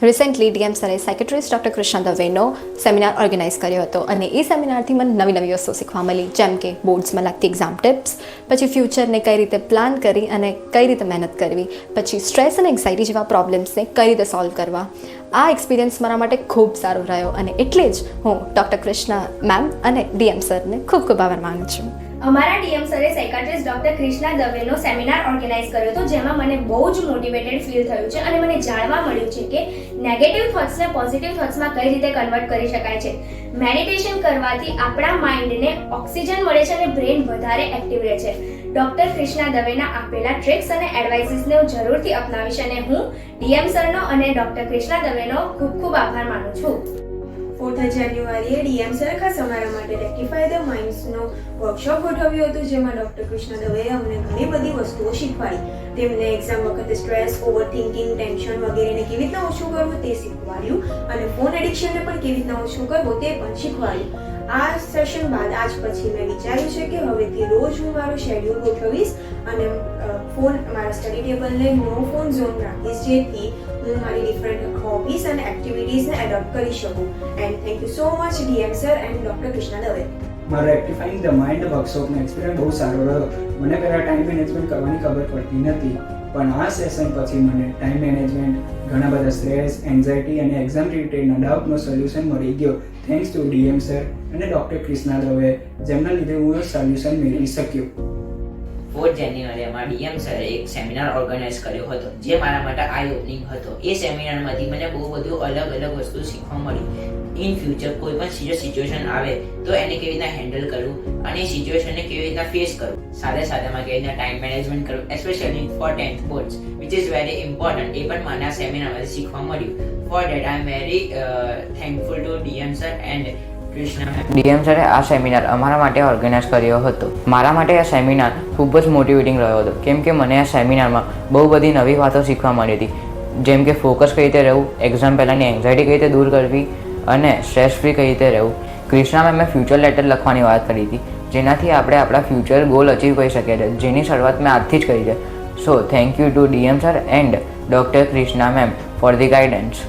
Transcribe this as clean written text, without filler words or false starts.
Recently DM સરે psychiatrist doctor Krishna દવેનો seminar organise કર્યો હતો અને એ સેમિનારથી મને નવી નવી વસ્તુઓ શીખવા મળી, જેમ કે બોર્ડ્સમાં લાગતી એક્ઝામ ટિપ્સ, પછી ફ્યુચરને કઈ રીતે પ્લાન કરી અને કઈ રીતે મહેનત કરવી, પછી સ્ટ્રેસ અને એન્ઝાઇટી જેવા પ્રોબ્લેમ્સને કઈ રીતે સોલ્વ કરવા. આ એક્સપિરિયન્સ મારા માટે ખૂબ સારો રહ્યો અને એટલે જ હું ડૉક્ટર કૃષ્ણ મેમ અને ડીએમ સરને ખૂબ ખૂબ આભાર માનું છું. અમારા ડીએમ સરે સાયકાટ્રિસ્ટ ડૉક્ટર કૃષ્ણા દવેનો સેમિનાર ઓર્ગેનાઇઝ કર્યો હતો, જેમાં મને બહુ જ મોટિવેટેડ ફીલ થયું છે અને મને જાણવા મળ્યું છે કે નેગેટિવ થોટ્સને પોઝિટિવ થોટ્સમાં કઈ રીતે કન્વર્ટ કરી શકાય છે. મેડિટેશન કરવાથી આપણા માઇન્ડને ઓક્સિજન મળે છે અને બ્રેન વધારે એક્ટિવ રહે છે. ડૉક્ટર કૃષ્ણા દવેના આપેલા ટ્રિક્સ અને એડવાઇસીસને હું જરૂરથી અપનાવીશ અને હું ડીએમ સરનો અને ડૉક્ટર કૃષ્ણા દવેનો ખૂબ ખૂબ આભાર માનું છું. 4th જાન્યુઆરીએ ડીએમ સર ખાસ અમારા માટે રેક્ટિફાય ધ માઇન્ડ્સનો વર્કશોપ ગોઠવ્યો હતો, જેમાં ડૉક્ટર કૃષ્ણ દવેએ અમને ઘણી બધી વસ્તુઓ શીખવાડી. તેમને એક્ઝામ વખતે સ્ટ્રેસ, ઓવરથિંકિંગ, ટેન્શન વગેરેને કેવી રીતના ઓછું કરવું તે શીખવાડ્યું અને ફોન એડિક્શનને પણ કેવી રીતના ઓછું કરવું તે પણ શીખવાડ્યું. આ સેશન બાદ આજ પછી મેં વિચાર્યું છે કે હવેથી રોજ હું મારું શેડ્યુલ ગોઠવીશ અને ફોન મારા સ્ટડી ટેબલને નો ફોન ઝોન રાખીશ, જેથી હું મારી ડિફરન્ટ હોબીઝ અને એક્ટિવિટીઝને એડોપ્ટ કરી શકું. And thank you so much DM sir and doctor Krishna Dave. મારો રેક્ટિફાઈંગ ધ માઇન્ડ વર્કશોપનો એક્સપિરિયન્સ બહુ સારો રહ્યો. મને પહેલાં ટાઈમ મેનેજમેન્ટ કરવાની ખબર પડતી નથી, પણ આ સેશન પછી મને ટાઈમ મેનેજમેન્ટ, ઘણા બધા સ્ટ્રેસ, એન્ઝાઇટી અને એક્ઝામ રિલેટેડના ડાઉટનો સોલ્યુશન મળી ગયો, થેન્ક્સ ટુ ડીએમ સર અને ડૉક્ટર કૃષ્ણા દવે, જેમના લીધે હું સોલ્યુશન મેળવી શક્યો. 4th જાન્યુઆરીમાં ડીએમ સરે એક સેમિનાર ઓર્ગેનાઇઝ કર્યો હતો, જે મારા માટે આઈ ઓપનિંગ હતો. એ સેમિનારમાંથી મને બહુ બધું અલગ અલગ વસ્તુ શીખવા મળી. ઇન ફ્યુચર કોઈ પણ સિરિયસ સિચ્યુએશન આવે તો એને કેવી રીતના હેન્ડલ કરવું અને એ સિચ્યુએશનને કેવી રીતના ફેસ કરવું, સાથે સાથેમાં કેવી રીતના ટાઈમ મેનેજમેન્ટ કરવું, especially for 10th boards which is very important. એ પણ મને આ સેમિનારમાંથી શીખવા મળ્યું. For that I am very thankful to DM sir and DM સરે આ સેમિનાર અમારા માટે ઓર્ગેનાઇઝ કર્યો હતો. મારા માટે આ સેમિનાર ખૂબ જ મોટિવેટિંગ રહ્યો હતો, કેમ કે મને આ સેમિનારમાં બહુ બધી નવી વાતો શીખવા મળી હતી, જેમ કે ફોકસ કઈ રીતે રહેવું, એક્ઝામ પહેલાંની એન્ઝાઇટી કઈ રીતે દૂર કરવી અને સ્ટ્રેસ ફ્રી કઈ રીતે રહેવું. કૃષ્ણા મેમે ફ્યુચર લેટર લખવાની વાત કરી હતી, જેનાથી આપણે આપણા ફ્યુચર ગોલ અચીવ કરી શકીએ છીએ, જેની શરૂઆત મેં આજથી જ કરી છે. So thank you to DM sir and doctor Krishna ma'am for the guidance.